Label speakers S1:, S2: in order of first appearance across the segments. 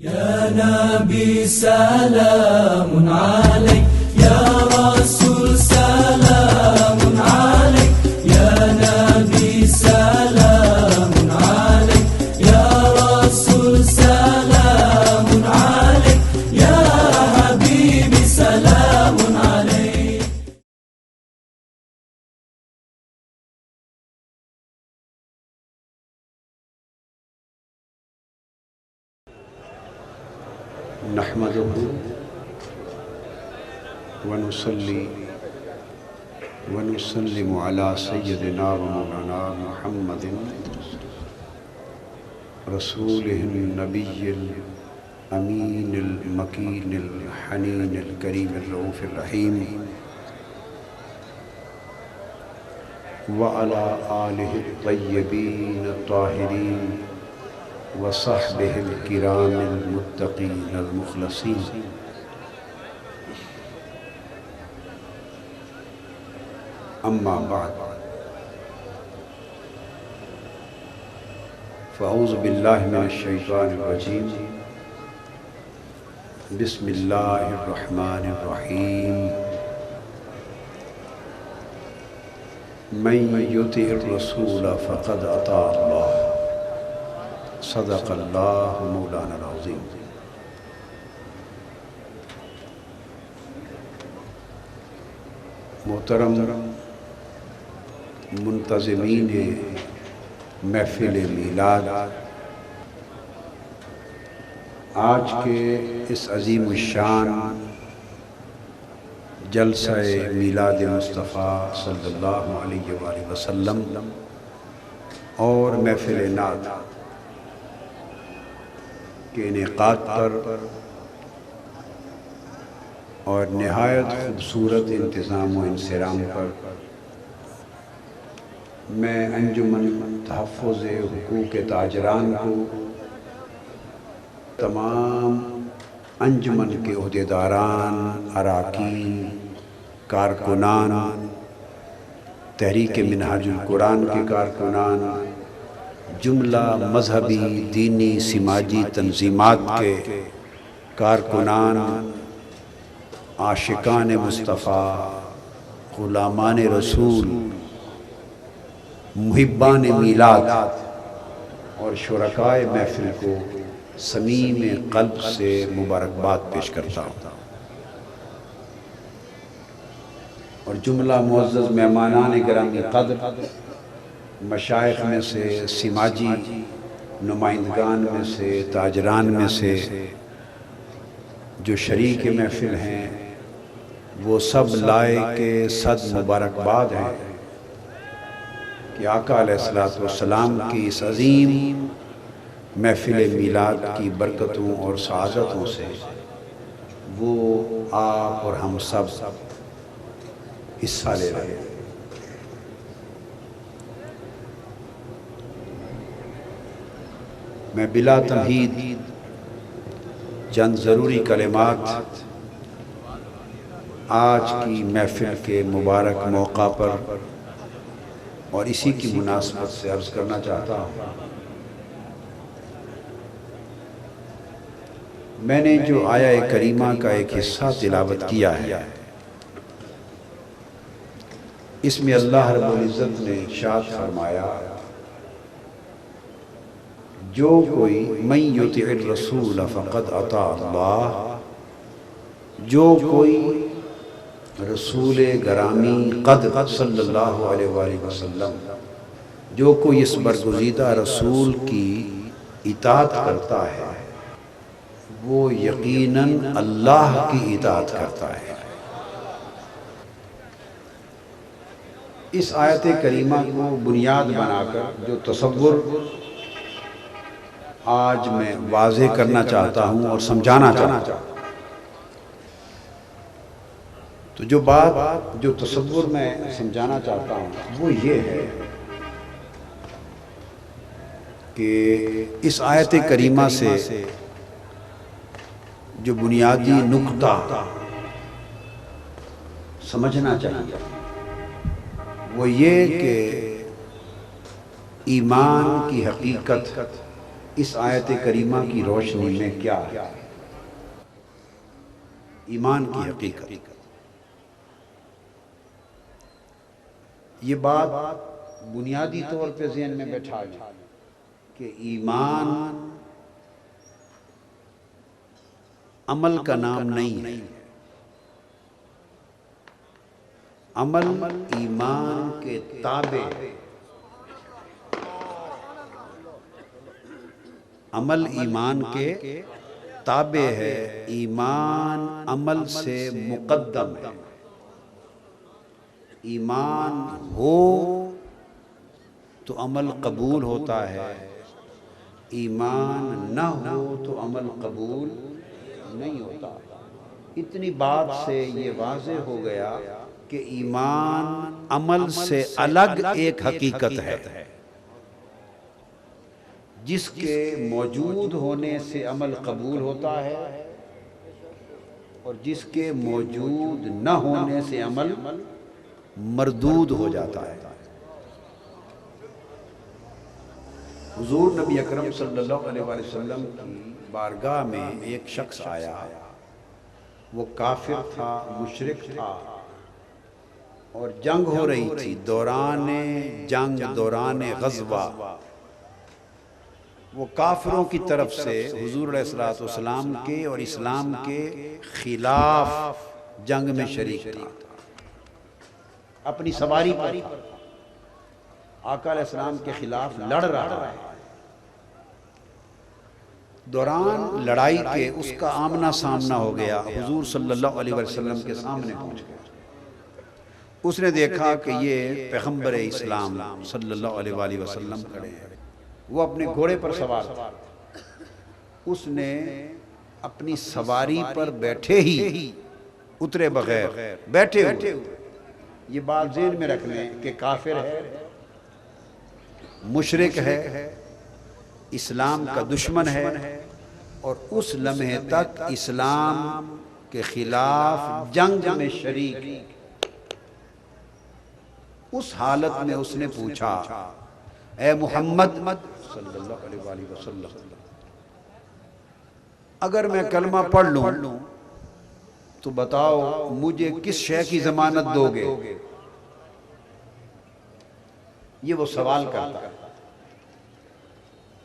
S1: يا نبي سلام عليك، يا رسول سلام عليك، يا نبي سلام عليك، يا رسول سلام عليك، يا حبيبي سلام عليك.
S2: نحمده ونصلي ونسلم على سيدنا ومولانا محمد رسوله النبي الأمين المكين الحنين الكريم الرؤوف الرحيم وعلى آله الطيبين الطاهرين وصحبه الكرام المتقين المخلصين. أما بعد، فأعوذ بالله من الشيطان الرجيم. بسم الله الرحمن الرحيم. من يطع الرسول فقد أطاع الله. صدق اللہ مولانا العظیم. محترم منتظمین محفل میلاد، آج کے اس عظیم الشان جلسہ میلاد مصطفیٰ صلی اللہ علیہ وآلہ وسلم اور محفل نعت کے انعقاد پر اور نہایت خوبصورت انتظام و انصرام پر میں انجمن تحفظ حقوق تاجران کو، تمام انجمن کے عہدیداران، اراکین، کارکنان، تحریک منہاج القرآن کے کارکنان، جملہ مذہبی، دینی، سماجی تنظیمات کے کارکنان، عاشقان مصطفیٰ، غلامان رسول، محبان میلاد اور شرکائے محفل کو صمیم قلب سے مبارکباد پیش کرتا ہوں. اور جملہ معزز مہمانان گرامی قدر، مشائخ میں سے، سماجی نمائندگان میں سے، تاجران میں سے جو شریک محفل ہیں، وہ سب لائق صد مبارکباد ہیں کہ آقا علیہ السلام کی اس عظیم محفل میلاد کی برکتوں اور سعادتوں سے وہ آپ اور ہم سب حصہ لے رہے ہیں. میں بلا تمہید چند ضروری کلمات آج کی محفل کے مبارک موقع پر اور اسی کی مناسبت سے عرض کرنا چاہتا ہوں. میں نے جو آیہ کریمہ کا ایک حصہ تلاوت کیا ہے، اس میں اللہ رب العزت نے ارشاد فرمایا، جو کوئی من یطع الرسول فقد اطاع اللہ، جو کوئی رسول گرامی قد صلی اللہ علیہ وآلہ وسلم، جو کوئی اس برگزیدہ رسول کی اطاعت کرتا ہے، وہ یقیناً اللہ کی اطاعت کرتا ہے. اس آیت کریمہ کو بنیاد بنا کر جو تصور آج میں واضح کرنا چاہتا ہوں اور سمجھانا چاہتا ہوں، تو جو بات، جو تصور میں سمجھانا چاہتا ہوں وہ یہ ہے کہ اس آیت کریمہ سے جو بنیادی نقطہ سمجھنا چاہیے وہ یہ کہ ایمان کی حقیقت اس آیت کریمہ کی روشنی میں کیا ہے؟ ایمان کی حقیقت۔ یہ بات بنیادی طور پہ ذہن میں بیٹھا لیں کہ ایمان عمل کا نام نہیں ہے۔ عمل ایمان کے تابع ہے۔ عمل ایمان کے تابع ہے، ایمان عمل سے مقدم ہے۔ ایمان ہو تو عمل قبول ہوتا ہے، ایمان نہ ہو تو عمل قبول نہیں ہوتا۔ اتنی بات سے یہ واضح ہو گیا کہ ایمان عمل سے الگ ایک حقیقت ہے، جس کے موجود ہونے سے عمل قبول ہوتا ہے اور جس کے موجود نہ ہونے سے عمل مردود ہو جاتا ہے۔ حضور نبی اکرم صلی اللہ علیہ وسلم کی بارگاہ میں ایک شخص آیا، وہ کافر تھا، مشرک تھا، اور جنگ ہو رہی تھی۔ دوران جنگ، دوران غزوہ، وہ کافروں کی طرف سے حضور علیہ السلام کے اور اسلام کے خلاف جنگ میں شریک تھا۔ اپنی سواری پر آقا علیہ السلام کے خلاف لڑ رہا ہے۔ دوران لڑائی کے اس کا آمنا سامنا ہو گیا، حضور صلی اللہ علیہ وسلم کے سامنے پہنچ گیا۔ اس نے دیکھا کہ یہ پیغمبر اسلام صلی اللہ علیہ وآلہ وسلم کھڑے ہیں۔ وہ اپنے گھوڑے پر سوار تھا۔ اس نے اپنی سواری پر بیٹھے ہی، اترے بغیر، بیٹھے ہوئے، یہ بات ذہن میں رکھ لیں کہ کافر ہے، مشرک ہے، اسلام کا دشمن ہے، اور اس لمحے تک اسلام کے خلاف جنگ میں شریک۔ اس حالت میں اس نے پوچھا، اے محمد صلی اللہ علیہ وآلہ وسلم، اگر میں کلمہ پڑھ لوں تو بتاؤ مجھے کس شے کی ضمانت دو گے؟ یہ وہ سوال کرتا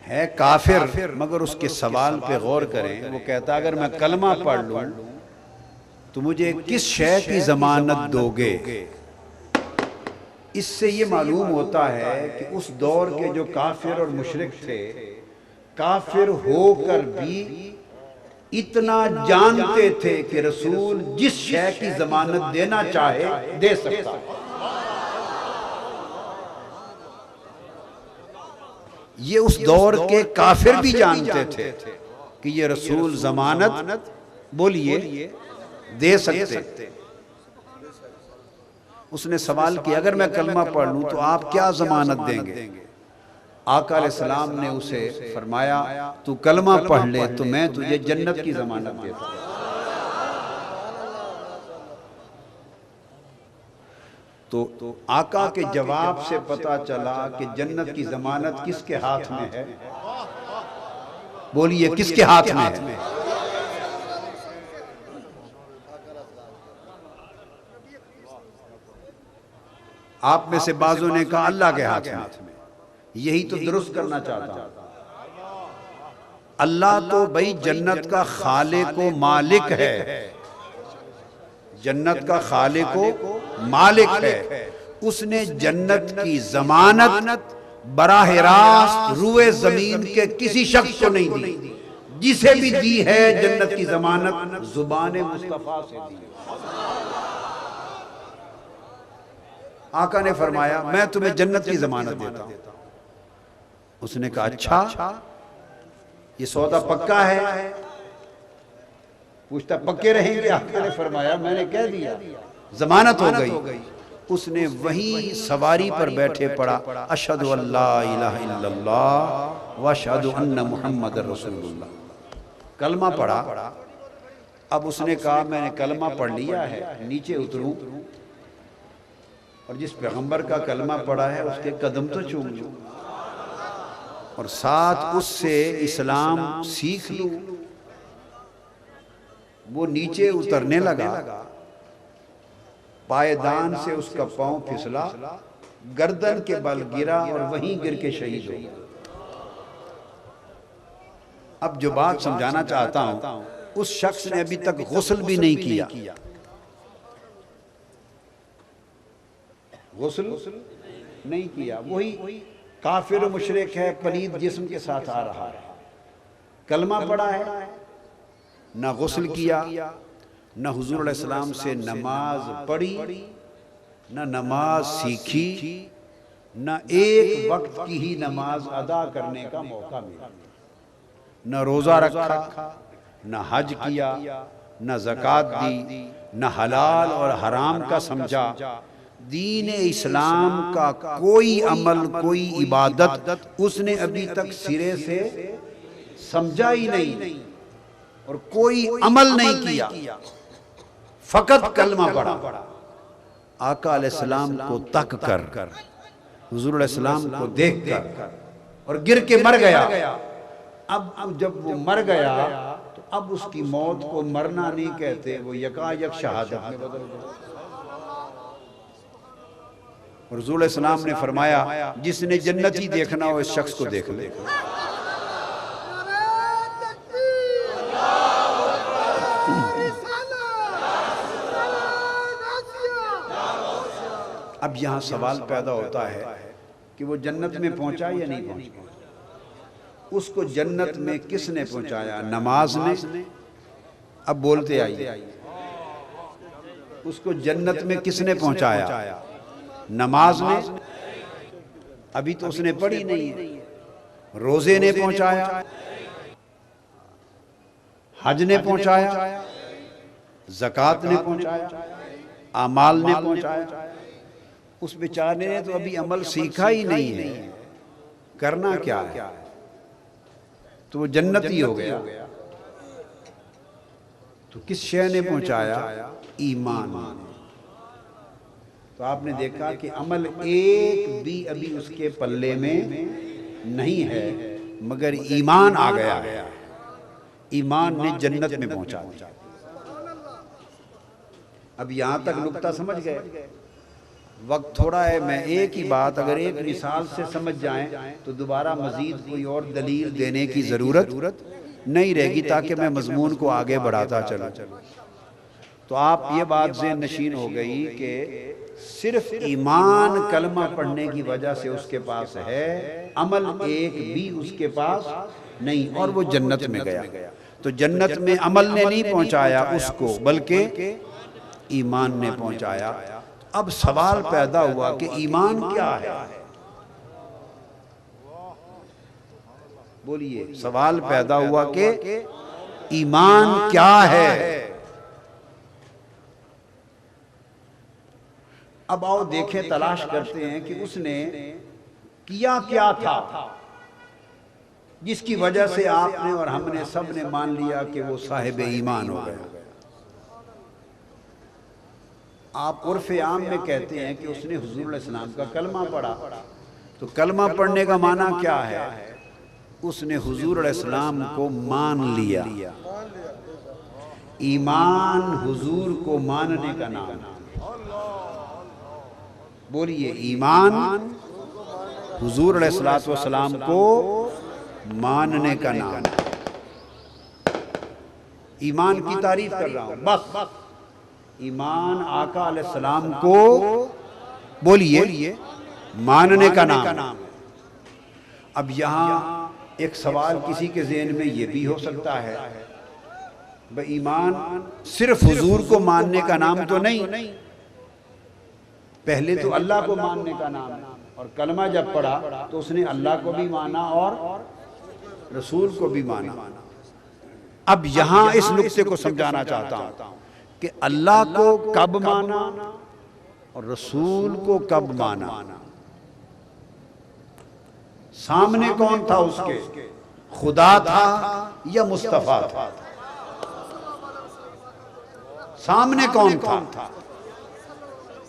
S2: ہے کافر، مگر اس کے سوال پہ غور کریں۔ وہ کہتا اگر میں کلمہ پڑھ لوں تو مجھے کس شے کی ضمانت دو گے؟ اس سے یہ معلوم ہوتا ہے کہ اس دور کے جو کافر اور مشرک تھے، کافر ہو کر بھی اتنا جانتے تھے کہ رسول جس شے کی ضمانت دینا چاہے دے سکتا۔ یہ اس دور کے کافر بھی جانتے تھے کہ یہ رسول ضمانت بولیے دے سکتے۔ اس نے سوال کیا اگر میں کلمہ پڑھ لوں تو آپ کیا ضمانت دیں گے؟ آقا علیہ السلام نے اسے فرمایا تو کلمہ پڑھ لے تو میں تجھے جنت کی ضمانت دیتا ہوں۔ تو آقا کے جواب سے پتا چلا کہ جنت کی ضمانت کس کے ہاتھ میں ہے؟ بولیے کس کے ہاتھ میں ہے؟ آپ میں سے بعضوں نے کہا اللہ کے ہاتھ میں۔ یہی تو درست کرنا چاہتا ہوں۔ اللہ تو بھئی جنت کا خالق و مالک ہے، جنت کا خالق و مالک ہے۔ اس نے جنت کی ضمانت براہ راست روئے زمین کے کسی شخص کو نہیں دی، جسے بھی دی ہے جنت کی ضمانت زبان مصطفیٰ سے دی۔ آقا نے فرمایا میں تمہیں جنت کی ضمانت دیتا ہوں۔ اس نے کہا اچھا یہ سودا پکا ہے؟ پوچھتا پکے رہیں گے؟ آقا نے فرمایا میں نے کہہ دیا ضمانت ہو گئی۔ اس نے وہیں سواری پر بیٹھے پڑا اشہد ان لا الہ الا اللہ واشہد ان محمد رسول اللہ، کلمہ پڑھا۔ اب اس نے کہا میں نے کلمہ پڑھ لیا ہے، نیچے اتروں اور جس پیغمبر کا کلمہ پڑھا ہے اس کے قدم تو چوم لوں۔ اور ساتھ اس سے اسلام سیکھ لوں، وہ نیچے اترنے لگا، پائیدان سے اس کا پاؤں پھسلا، گردن کے بل گرا اور وہیں گر کے شہید ہو گیا۔ اب جو بات سمجھانا چاہتا ہوں، اس شخص نے ابھی تک غسل بھی نہیں کیا، غسل نہیں کیا، وہی کافر و مشرک ہے، پلید جسم کے ساتھ آ رہا ہے، کلمہ پڑھا ہے، نہ غسل کیا، نہ حضور علیہ السلام سے نماز پڑھی، نہ نماز سیکھی، نہ ایک وقت کی ہی نماز ادا کرنے کا موقع ملا، نہ روزہ رکھا، نہ حج کیا، نہ زکوٰۃ دی، نہ حلال اور حرام کا سمجھا، دین اسلام کا کوئی عمل، کوئی عبادت اس نے ابھی تک سرے سے سمجھا ہی نہیں اور کوئی عمل نہیں کیا، فقط کلمہ پڑھا، آقا علیہ السلام کو تک کر، حضور علیہ السلام کو دیکھ کر، اور گر کے مر گیا۔ اب جب وہ مر گیا تو اب اس کی موت کو مرنا نہیں کہتے، وہ یکا یک شہادت میں بدل گیا۔ اور حضور علیہ السلام نے فرمایا جس نے جنتی دیکھنا ہو اس شخص کو دیکھ لے۔ اب یہاں سوال پیدا ہوتا ہے کہ وہ جنت میں پہنچا یا نہیں پہنچا؟ اس کو جنت میں کس نے پہنچایا؟ نماز نے؟ اب بولتے آئیے، اس کو جنت میں کس نے پہنچایا؟ نماز نے؟ ابھی تو اس نے پڑھی نہیں ہے۔ روزے نے پہنچایا، حج نے پہنچایا، زکوٰۃ نے پہنچایا، اعمال نے پہنچایا۔ اس بیچارے نے تو ابھی عمل سیکھا ہی نہیں ہے، کرنا کیا ہے؟ تو وہ جنتی ہو گیا۔ تو کس شے نے پہنچایا؟ ایمان۔ تو آپ نے دیکھا کہ عمل ایک بھی ابھی اس کے پلے میں نہیں ہے، مگر ایمان آ گیا ہے، ایمان نے جنت میں پہنچا دیا۔ اب یہاں تک نکتہ سمجھ گئے؟ وقت تھوڑا ہے، میں ایک ہی بات اگر ایک مثال سے سمجھ جائیں تو دوبارہ مزید کوئی اور دلیل دینے کی ضرورت نہیں رہے گی، تاکہ میں مضمون کو آگے بڑھاتا چلوں۔ تو آپ یہ بات ذہن نشین ہو گئی کہ صرف ایمان کلمہ پڑھنے کی وجہ سے اس کے پاس ہے، عمل ایک بھی اس کے پاس نہیں، اور وہ جنت میں گیا۔ تو جنت میں عمل نے نہیں پہنچایا اس کو، بلکہ ایمان نے پہنچایا۔ اب سوال پیدا ہوا کہ ایمان کیا ہے؟ بولیے، سوال پیدا ہوا کہ ایمان کیا ہے؟ اب آؤ دیکھیں، تلاش کرتے ہیں کہ اس نے کیا کیا تھا جس کی وجہ سے آپ نے اور ہم نے سب نے مان لیا کہ وہ صاحب ایمان ہو گیا۔ آپ عرف عام میں کہتے ہیں کہ اس نے حضور علیہ السلام کا کلمہ پڑھا۔ تو کلمہ پڑھنے کا معنی کیا ہے؟ اس نے حضور علیہ السلام کو مان لیا۔ ایمان حضور کو ماننے کا نام ہے۔ بولیے، ایمان حضور علیہ السلام کو ماننے کا نام ہے۔ ایمان کی تعریف کر رہا ہوں، بس ایمان آقا علیہ السلام کو بولیے ماننے کا نام ہے۔ اب یہاں ایک سوال کسی کے ذہن میں یہ بھی ہو سکتا ہے، بھئی ایمان صرف حضور کو ماننے کا نام تو نہیں، پہلے تو اللہ کو ماننے کا نام ہے، اور کلمہ جب پڑھا تو اس نے اللہ کو بھی مانا اور رسول کو بھی مانا۔ اب یہاں اس نقطے کو سمجھانا چاہتا ہوں کہ اللہ کو کب مانا اور رسول کو کب مانا۔ سامنے کون تھا اس کے؟ خدا تھا یا مصطفیٰ تھا؟ سامنے کون تھا؟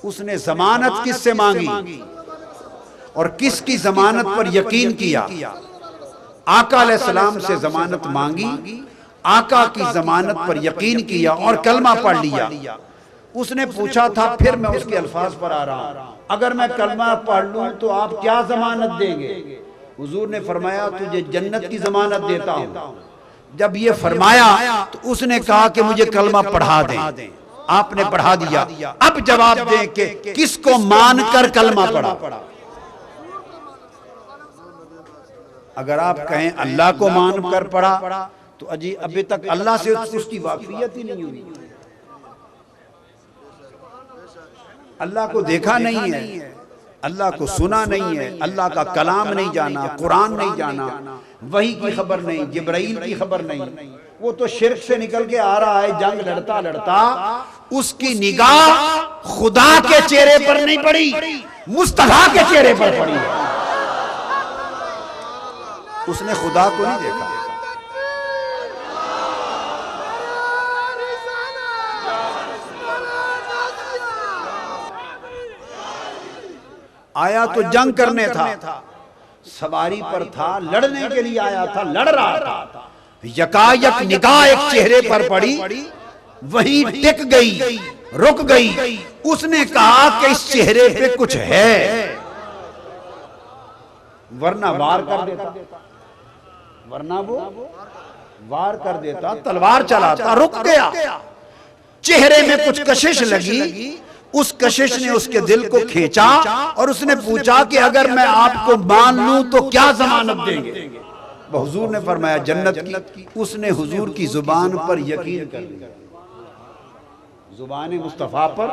S2: اس نے ضمانت کس سے مانگی اور کس کی ضمانت پر یقین کیا؟ آقا علیہ السلام سے ضمانت مانگی، آقا کی ضمانت پر یقین کیا اور کلمہ پڑھ لیا۔ اس نے پوچھا تھا، پھر میں اس کے الفاظ پر آ رہا ہوں، اگر میں کلمہ پڑھ لوں تو آپ کیا ضمانت دیں گے؟ حضور نے فرمایا تجھے جنت کی ضمانت دیتا ہوں۔ جب یہ فرمایا تو اس نے کہا کہ مجھے کلمہ پڑھا دیں۔ آپ نے پڑھا دیا۔ اب جواب دیں کہ کس کو مان کر کلمہ پڑھا؟ اگر آپ کہیں اللہ کو مان کر پڑھا تو ابھی تک اللہ سے اس کی واقفیت ہی نہیں ہوئی، اللہ کو دیکھا نہیں ہے، اللہ کو سنا نہیں ہے، اللہ کا کلام نہیں جانا، قرآن نہیں جانا، وحی کی خبر نہیں، جبرائیل کی خبر نہیں۔ وہ تو شرک سے نکل کے آ رہا ہے، جنگ لڑتا لڑتا اس کی نگاہ خدا کے چہرے پر نہیں پڑی، مصطفیٰ کے چہرے پر پڑی ہے۔ اس نے خدا کو نہیں دیکھا۔ آیا تو جنگ کرنے تھا، سواری پر تھا، لڑنے کے لیے آیا تھا، لڑ رہا تھا، یکایک نگاہ ایک چہرے پر پڑی، وہی ٹک گئی، رک گئی۔ اس نے کہا کہ اس چہرے پہ کچھ ہے، ورنہ وار کر دیتا، ورنہ وہ وار کر دیتا، تلوار چلاتا۔ رک گیا، چہرے میں کچھ کشش لگی، اس کشش نے اس کے دل کو کھینچا اور اس نے پوچھا کہ اگر میں آپ کو مان لوں تو کیا ضمانت دیں گے؟ حضور نے فرمایا جنت کی۔ اس نے حضور کی زبان پر یقین کر لیا، زبان مصطفیٰ پر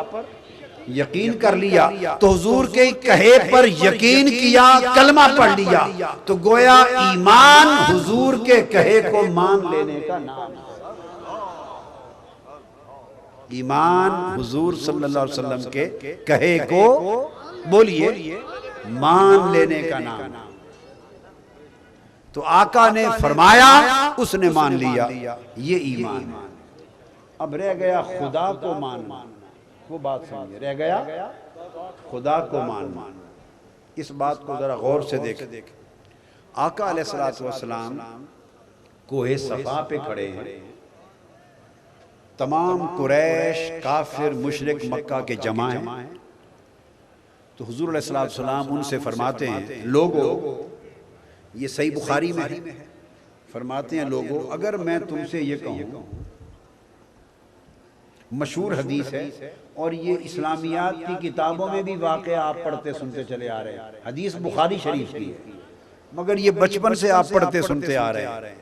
S2: یقین کر لیا، تو حضور کے کہے پر یقین کیا، کلمہ پڑھ لیا، تو گویا ایمان حضور کے کہے کو مان لینے کا نام ہے۔ ایمان حضور صلی اللہ علیہ وسلم کے کہے کو بولیے مان لینے کا نام۔ تو آقا نے فرمایا، اس نے مان لیا، یہ ایمان۔ اب رہ گیا خدا کو ماننا، وہ بات سمجھے، رہ گیا خدا کو ماننا۔ اس بات کو ذرا غور سے دیکھ۔ آقا علیہ السلام کوہ صفا پہ کھڑے ہیں، تمام قریش کافر مشرک مکہ کے جمع ہیں، تو حضور علیہ السلام ان سے فرماتے ہیں، لوگو، یہ صحیح بخاری میں ہے، فرماتے ہیں لوگو اگر میں تم سے یہ کہوں، مشہور حدیث ہے اور یہ اسلامیات کی کتابوں میں بھی واقعہ آپ پڑھتے سنتے چلے آ رہے ہیں، حدیث بخاری شریف کی ہے، مگر یہ بچپن سے آپ پڑھتے سنتے آ رہے ہیں،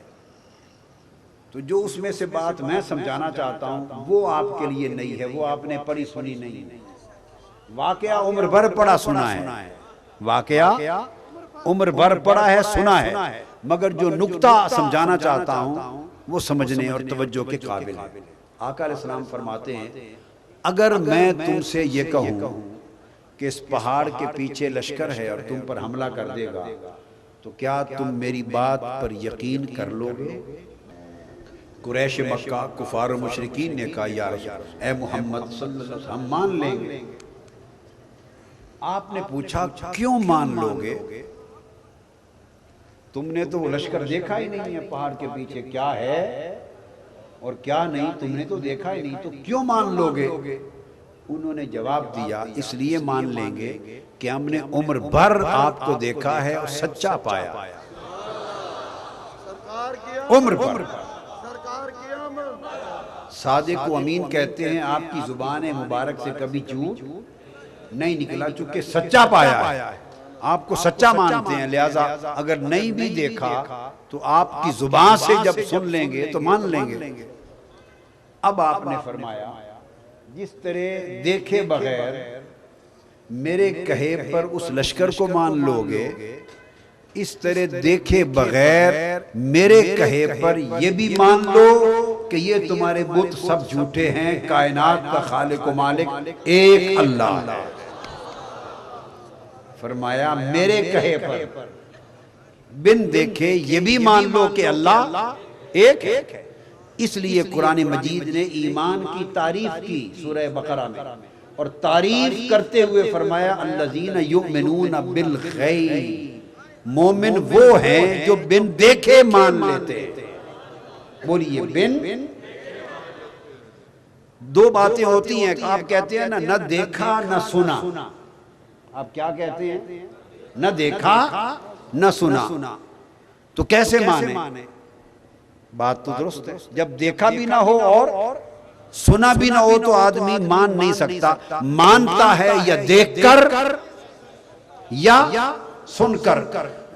S2: تو جو اس میں سے بات میں سمجھانا چاہتا ہوں وہ آپ کے لیے نہیں ہے، وہ آپ نے پڑھی سنی نہیں، واقعہ عمر بھر پڑھا سنا ہے، واقعہ عمر بھر پڑھا ہے سنا ہے، مگر جو نکتہ سمجھانا چاہتا ہوں وہ سمجھنے اور توجہ کے قابل ہے۔ آقا علیہ السلام فرماتے ہیں، اگر میں تم سے یہ کہوں کہ اس پہاڑ کے پیچھے لشکر ہے اور تم پر حملہ کر دے گا تو کیا تم میری بات پر یقین کر لو گے؟ قریش مکہ کفار و مشرکین نے کہا، یا رسول اے محمد صلی اللہ علیہ وسلم ہم مان لیں گے۔ آپ نے پوچھا کیوں مان لو گے؟ تم نے تو وہ لشکر دیکھا ہی نہیں ہے، پہاڑ کے پیچھے کیا ہے اور کیا نہیں تم نے تو دیکھا ہی نہیں، تو کیوں مان لو گے؟ انہوں نے جواب دیا، اس لیے مان لیں گے کہ ہم نے عمر بھر آپ کو دیکھا ہے اور سچا پایا، عمر بھر۔ صادق و امین کہتے ہیں آپ کی زبان مبارک سے کبھی جھوٹ نہیں نکلا، چونکہ سچا پایا ہے، آپ کو سچا مانتے ہیں، لہذا اگر نہیں بھی دیکھا تو آپ کی زبان سے جب سن لیں گے تو مان لیں گے۔ اب آپ نے فرمایا، جس طرح دیکھے بغیر میرے کہے پر اس لشکر کو مان لو گے، اس طرح دیکھے بغیر میرے کہے پر یہ بھی مان لو کہ یہ تمہارے بت سب جھوٹے ہیں، کائنات کا خالق و مالک ایک اللہ ہے۔ فرمایا میرے کہے پر بن دیکھے یہ بھی مان لو کہ اللہ ایک ہے۔ اس لیے قرآن مجید نے ایمان کی تعریف کی سورہ بقرہ میں، اور تعریف کرتے ہوئے فرمایا الذین یؤمنون بالغیب، مومن وہ ہیں جو بن دیکھے مان لیتے ہیں۔ بولیے بن، دو باتیں ہوتی ہیں، آپ کہتے ہیں نہ دیکھا نہ سنا، آپ کیا کہتے ہیں؟ نہ دیکھا نہ سنا، تو کیسے مانے؟ بات تو درست ہے، جب دیکھا بھی نہ ہو اور سنا بھی نہ ہو تو آدمی مان نہیں سکتا، مانتا ہے یا دیکھ کر یا سن کر۔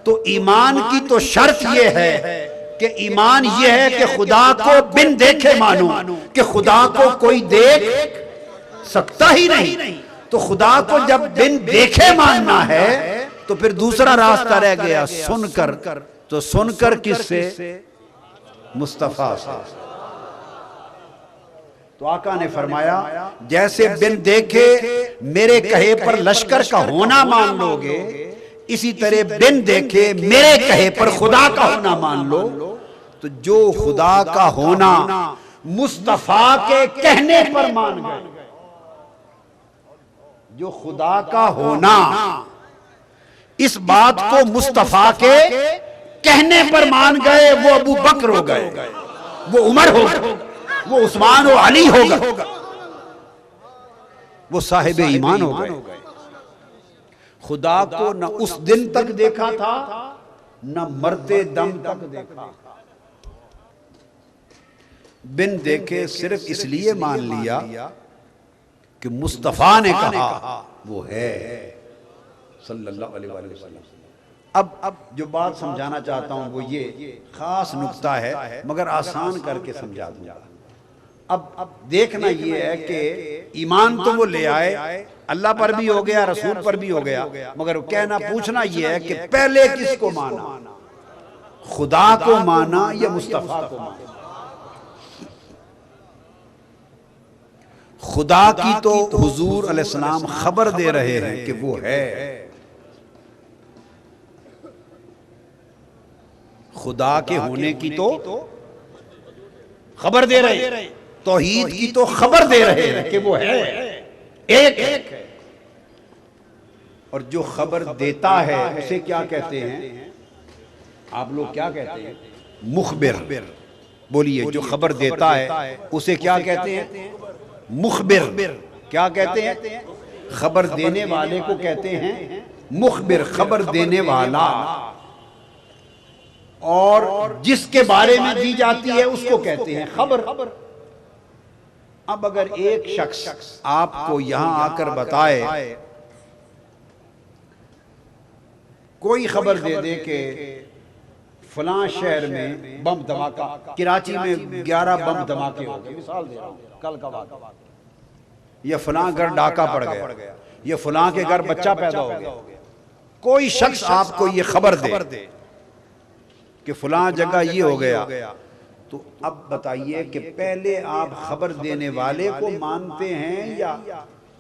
S2: تو ایمان کی تو شرط یہ ہے کہ ایمان یہ ہے کہ خدا کو بن دیکھے مانو، کہ خدا کو کوئی دیکھ سکتا ہی نہیں، تو خدا کو جب بن دیکھے ماننا ہے تو پھر دوسرا راستہ رہ گیا سن کر، تو سن کر کس سے؟ مصطفیٰ سے۔ تو آقا نے فرمایا جیسے بن دیکھے میرے کہے پر لشکر کا ہونا مان لو گے، اسی طرح بن دیکھے میرے کہے پر خدا کا ہونا مان لو۔ تو جو خدا کا ہونا مصطفیٰ کے کہنے پر مان گئے، جو خدا کا ہونا اس بات کو مصطفیٰ کے کہنے پر مان گئے، وہ ابو بکر ہو گئے، وہ عمر ہو گئے، وہ عثمان و علی ہو گئے، وہ صاحب ایمان ہو گئے۔ خدا کو نہ اس دن تک دیکھا تھا نہ مرتے دم تک دیکھا، بن دیکھے صرف اس لیے مان لیا کہ مصطفیٰ نے کہا وہ ہے صلی اللہ علیہ وآلہ وسلم۔ اب جو بات سمجھانا چاہتا ہوں وہ یہ خاص نقطہ ہے، مگر آسان کر کے سمجھا دوں گا۔ اب دیکھنا یہ ہے کہ ایمان تو وہ لے آئے، اللہ پر بھی ہو گیا، رسول پر بھی ہو گیا، مگر کہنا پوچھنا یہ ہے کہ پہلے کس کو مانا؟ خدا کو مانا یا مصطفیٰ کو مانا؟ خدا کی تو حضور علیہ السلام خبر دے رہے ہیں کہ وہ ہے، خدا کے ہونے کی تو خبر دے رہے ہیں، توحید کی تو خبر دے رہے ہیں کہ وہ ہے، ایک ہے۔ اور جو خبر دیتا ہے اسے کیا کہتے ہیں؟ آپ لوگ کیا کہتے ہیں؟ مخبر۔ بولیے جو خبر دیتا ہے اسے کیا کہتے ہیں؟ مخبر۔ کیا کہتے ہیں؟ خبر دینے والے کو کہتے ہیں مخبر، خبر دینے والا۔ اور جس کے بارے میں دی جاتی ہے اس کو کہتے ہیں خبر۔ اب اگر ایک شخص آپ کو یہاں آ کر بتائے، کوئی خبر دے دے کہ فلاں شہر میں بم دھماکہ، کراچی میں 11 بم دھماکے ہو گئے، مثال دے رہا ہوں کل کا واقعہ، یا فلاں گھر ڈاکہ پڑ گیا، یا فلاں کے گھر بچہ پیدا ہو گیا، کوئی شخص آپ کو یہ خبر دے کہ فلاں جگہ یہ ہو گیا، تو اب بتائیے کہ پہلے آپ خبر دینے والے کو مانتے ہیں یا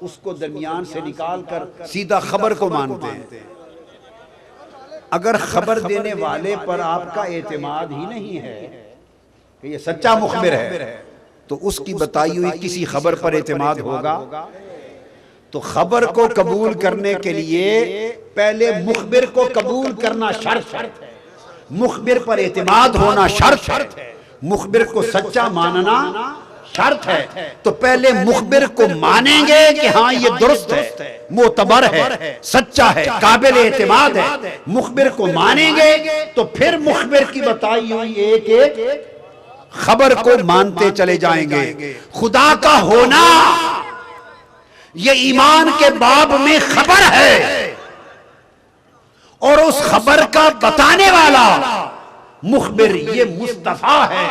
S2: اس کو درمیان سے نکال کر سیدھا خبر کو مانتے ہیں؟ اگر خبر دینے والے پر آپ کا اعتماد ہی نہیں ہے کہ یہ سچا مخبر ہے، تو اس کی بتائی ہوئی کسی خبر پر اعتماد ہوگا؟ تو خبر کو قبول کرنے کے لیے پہلے مخبر کو قبول کرنا شرط ہے، مخبر پر اعتماد ہونا شرط ہے، مخبر کو سچا ماننا شرط ہے۔ تو پہلے مخبر کو مانیں گے کہ ہاں یہ درست ہے، معتبر ہے، سچا ہے، قابل اعتماد ہے، مخبر کو مانیں گے تو پھر مخبر کی بتائی ہوئی ایک ایک خبر کو مانتے چلے جائیں گے۔ خدا کا ہونا یہ ایمان کے باب میں خبر ہے، اور اس خبر کا بتانے والا مخبر یہ مصطفیٰ ہے۔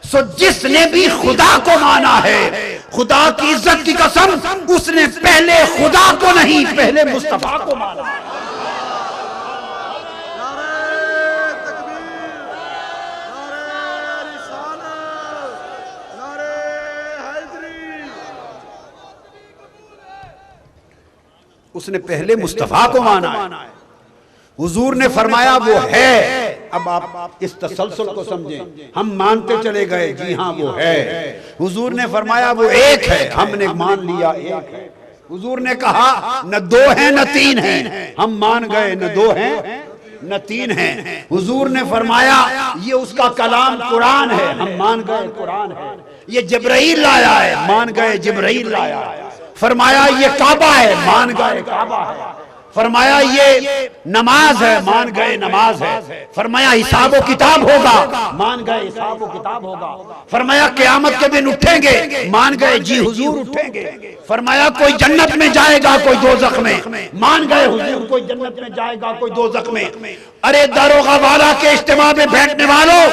S2: سو جس نے بھی خدا کو مانا ہے، خدا کی عزت کی قسم، اس نے پہلے خدا کو نہیں، پہلے مصطفیٰ کو مانا۔ اس نے پہلے مصطفیٰ کو مانا ہے۔ حضور نے فرمایا وہ ہے۔ اب آپ اس تسلسل کو سمجھیں، ہم مانتے چلے گئے جی ہاں وہ ہے۔ حضور نے فرمایا وہ ایک ہے، ہم نے مان لیا ایک ہے۔ حضور نے کہا نہ دو ہیں نہ تین ہیں، ہم مان گئے نہ دو ہیں نہ تین ہیں. حضور نے فرمایا یہ اس کا کلام قرآن ہے، ہم مان گئے قرآن ہے. یہ جبرائیل لایا ہے، مان گئے جبرائیل لایا ہے. فرمایا یہ کعبہ ہے، مان گئے کعبہ ہے. فرمایا یہ نماز ہے، مان گئے نماز ہے. فرمایا حساب و کتاب ہوگا، مان گئے حساب و کتاب ہوگا. فرمایا قیامت کے دن اٹھیں گے، مان گئے جی حضور اٹھیں گے. فرمایا کوئی جنت میں جائے گا کوئی دوزخ میں، مان گئے حضور کوئی جنت میں جائے گا کوئی دوزخ میں. ارے داروغہ والا کے اجتماع میں بیٹھنے والوں،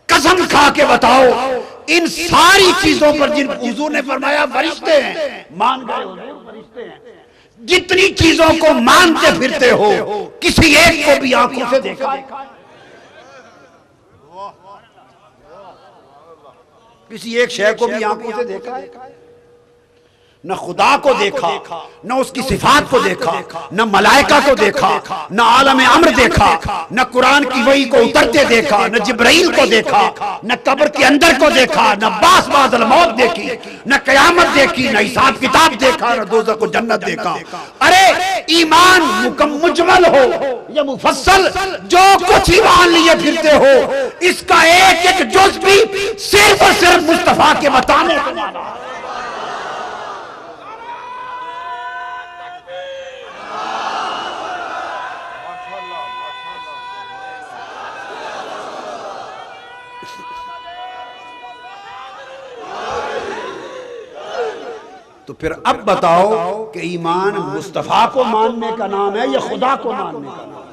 S2: قسم کھا کے بتاؤ ان ساری چیزوں پر جن حضور نے فرمایا فرشتے ہیں، مان گئے حضور فرشتے ہیں. جتنی چیزوں کو مانتے پھرتے ہو کسی ایک کو بھی آنکھوں سے دیکھا ہے؟ کسی ایک شے کو بھی آنکھوں سے دیکھا ہے؟ نہ خدا کو دیکھا، نہ اس کی صفات کو دیکھا، نہ ملائکہ کو دیکھا، نہ عالم امر دیکھا، نہ قرآن کی وحی کو اترتے دیکھا، نہ جبرائیل کو دیکھا، نہ قبر کے اندر کو دیکھا، نہ باس بعد الموت دیکھی، نہ قیامت دیکھی، نہ حساب کتاب دیکھا، نہ دوزخ و جنت دیکھا. ارے ایمان مجمل ہو یا مفصل، جو کچھ ایمان لیے پھرتے ہو اس کا ایک ایک جز بھی صرف اور صرف مصطفیٰ کے بتانے کو مانا. تو پھر اب بتاؤ کہ ایمان مصطفیٰ کو ماننے کا نام ہے یا خدا کو ماننے کا نام ہے؟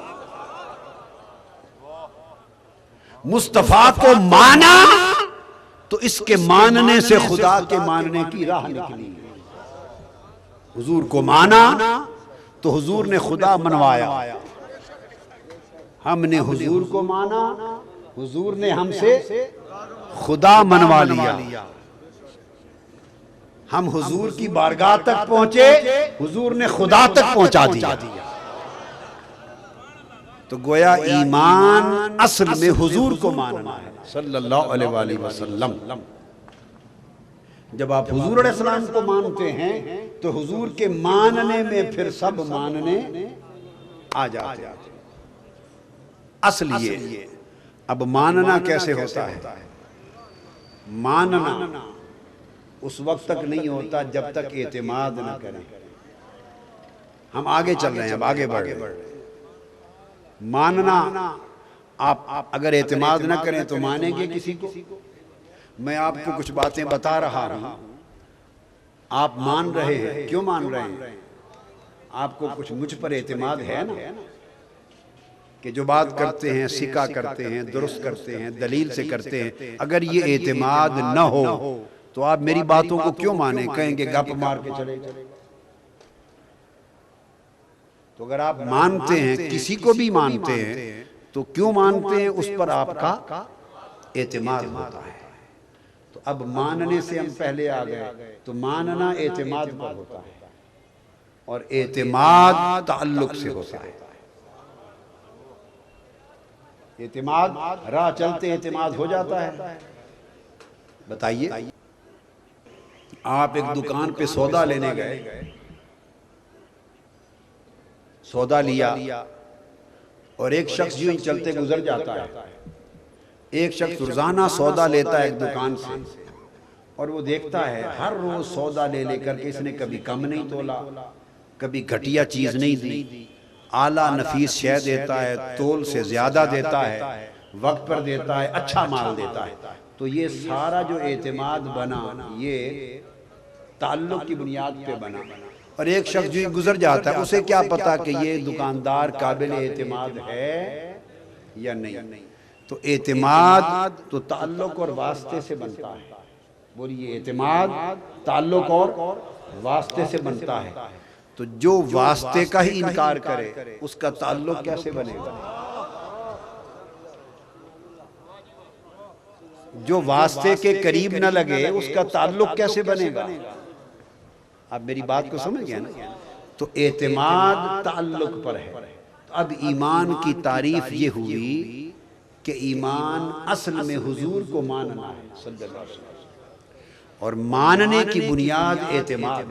S2: مصطفیٰ کو مانا تو اس کے ماننے سے خدا کے ماننے کی راہ نکلی. حضور کو مانا تو حضور نے خدا منوایا. ہم نے حضور کو مانا، حضور نے ہم سے خدا منوا لیا. ہم حضور کی بارگاہ تک پہنچے، حضور نے خدا تک پہنچا دیا. تو گویا ایمان اصل میں حضور کو ماننا ہے صلی اللہ علیہ وآلہ وسلم. جب آپ حضور علیہ السلام کو مانتے ہیں تو حضور کے ماننے میں پھر سب ماننے آ جاتے ہیں. اصل یہ اب ماننا کیسے ہوتا ہے؟ ماننا اس وقت تک نہیں ہوتا جب تک اعتماد نہ کریں. ہم آگے چل رہے ہیں، اب آگے بڑھ رہے ہیں. ماننا، آپ اگر اعتماد نہ کریں تو مانیں گے کسی کو؟ میں آپ کو کچھ باتیں بتا رہا ہوں، آپ مان رہے ہیں. کیوں مان رہے ہیں؟ آپ کو کچھ مجھ پر اعتماد ہے نا کہ جو بات کرتے ہیں سکا کرتے ہیں، درست کرتے ہیں، دلیل سے کرتے ہیں. اگر یہ اعتماد نہ ہو تو آپ میری باتوں کو کیوں مانیں؟ کہیں گے گپ مار کے چلے جائیں. تو اگر آپ مانتے ہیں، کسی کو بھی مانتے ہیں تو کیوں مانتے ہیں؟ اس پر آپ کا اعتماد ہوتا ہے. تو اب ماننے سے ہم پہلے آ گئے تو ماننا اعتماد پر ہوتا ہے اور اعتماد تعلق سے ہوتا ہے. اعتماد راہ چلتے اعتماد ہو جاتا ہے. بتائیے، آپ ایک دکان پہ سودا لینے گئے، سودا لیا اور ایک شخص یوں ہی چلتے گزر جاتا ہے. ایک شخص روزانہ سودا لیتا ہے ایک دکان سے اور وہ دیکھتا ہے ہر روز سودا لے لے کر کے اس نے کبھی کم نہیں تولا، کبھی گھٹیا چیز نہیں دی، اعلیٰ نفیس شے دیتا ہے، تول سے زیادہ دیتا ہے، وقت پر دیتا ہے، اچھا مال دیتا ہے. تو یہ سارا جو اعتماد بنا یہ تعلق کی بنیاد پہ بنا. اور ایک شخص جو گزر جاتا ہے اسے کیا پتا کہ یہ دکاندار قابل اعتماد ہے یا نہیں. تو اعتماد تو تعلق اور واسطے سے بنتا ہے. بولیے، اعتماد تعلق اور واسطے سے بنتا ہے. تو جو واسطے کا ہی انکار کرے اس کا تعلق کیسے بنے گا؟ جو واسطے کے قریب نہ لگے اس کا تعلق کیسے بنے گا؟ آپ میری بات کو سمجھ گئے نا؟ تو اعتماد تعلق پر ہے. اب ایمان کی تعریف یہ ہوئی کہ ایمان اصل میں حضور کو ماننا ہے صلی اللہ علیہ وسلم، اور ماننے کی بنیاد اعتماد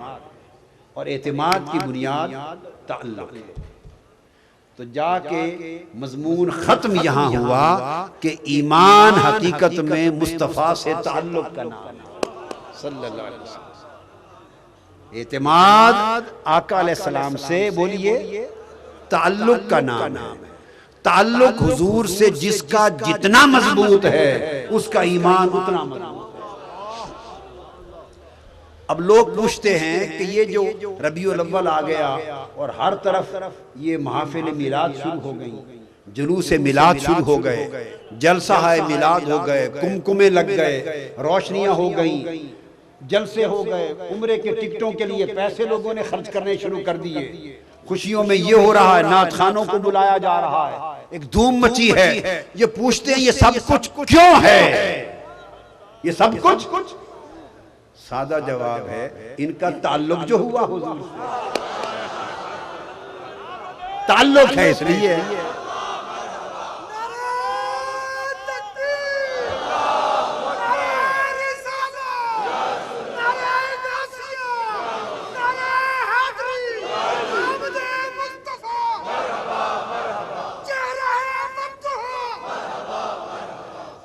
S2: اور اعتماد کی بنیاد تعلق. تو جا کے مضمون ختم یہاں ہوا کہ ایمان حقیقت میں مصطفیٰ سے تعلق کا نام ہے صلی اللہ علیہ وسلم. اعتماد آقا علیہ السلام سے بولیے تعلق کا نام ہے. تعلق حضور سے جس کا جتنا مضبوط ہے اس کا ایمان اتنا مضبوط ہے. اب لوگ پوچھتے ہیں کہ یہ جو ربیع الاول آ گیا اور ہر طرف یہ محافل میلاد شروع ہو گئی، جلوس میلاد شروع ہو گئے، جلسہ میلاد ہو گئے، کمکمے لگ گئے، روشنیاں ہو گئیں، جلسے ہو گئے، عمرے کے ٹکٹوں کے لیے پیسے لوگوں نے خرچ کرنے شروع کر دیے، خوشیوں میں یہ ہو رہا ہے، نعت خوانوں کو بلایا جا رہا ہے، ایک دھوم مچی ہے. یہ پوچھتے ہیں یہ سب کچھ کیوں ہے؟ یہ سب کچھ سادہ جواب ہے ان کا تعلق جو ہوا حضور سے تعلق ہے اس لیے.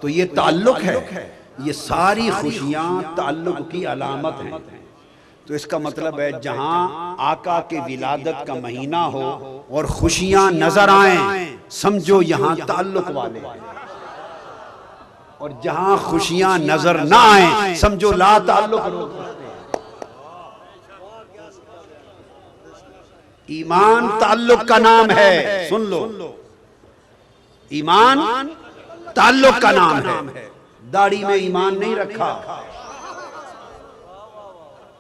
S2: تو یہ تعلق ہے. یہ ساری خوشیاں تعلق کی علامت ہیں. تو اس کا مطلب ہے جہاں آقا کے ولادت کا مہینہ ہو اور خوشیاں نظر آئیں سمجھو یہاں تعلق والے ہیں، اور جہاں خوشیاں نظر نہ آئیں سمجھو لا تعلق لوگ. ایمان تعلق کا نام ہے. سن لو، ایمان تعلق کا نام ہے. داڑھی میں ایمان نہیں رکھا.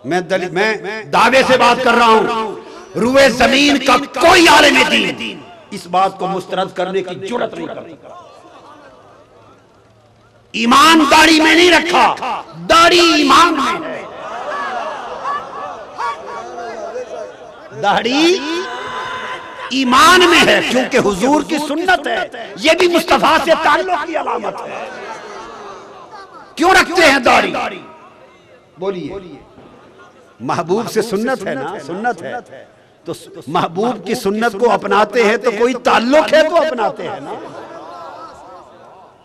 S2: میں دعوے سے بات کر رہا ہوں، روئے زمین کا کوئی عالم دین اس بات کو مسترد کرنے کی جرات نہیں کرتا. ایمان داڑھی میں نہیں رکھا، داڑھی ایمان میں ہے. داڑھی ایمان میں ہے کیونکہ حضور کی سنت ہے. یہ بھی مصطفیٰ سے تعلق کی علامت ہے. کیوں رکھتے ہیں داڑھی؟ بولیے، محبوب سے سنت ہے نا، سنت ہے تو محبوب کی سنت کو اپناتے ہیں تو کوئی تعلق ہے تو اپناتے ہیں نا.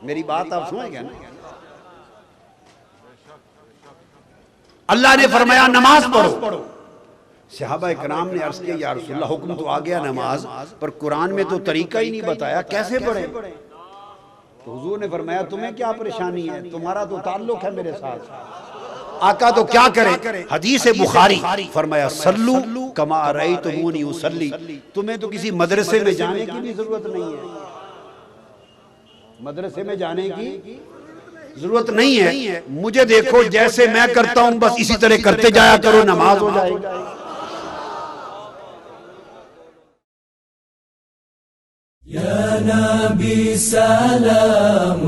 S2: میری بات آپ سنیں گے نا. اللہ نے فرمایا نماز پڑھو. صحابہ کرام نے عرض کیا یا رسول اللہ حکم تو آ گیا نماز پر قرآن میں تو طریقہ ہی نہیں بتایا، کیسے پڑھیں؟ تو حضور نے فرمایا تمہیں کیا پریشانی ہے، تمہارا تو تعلق ہے میرے ساتھ. آقا تو کیا کریں؟ حدیث بخاری فرمایا صلو کما رأیتمونی اصلی. تمہیں تو کسی مدرسے میں جانے کی بھی ضرورت نہیں ہے. مدرسے میں جانے کی ضرورت نہیں ہے. مجھے دیکھو جیسے میں کرتا ہوں بس اسی طرح کرتے جایا کرو، نماز ہو جائے گی.
S1: یا نبی سلام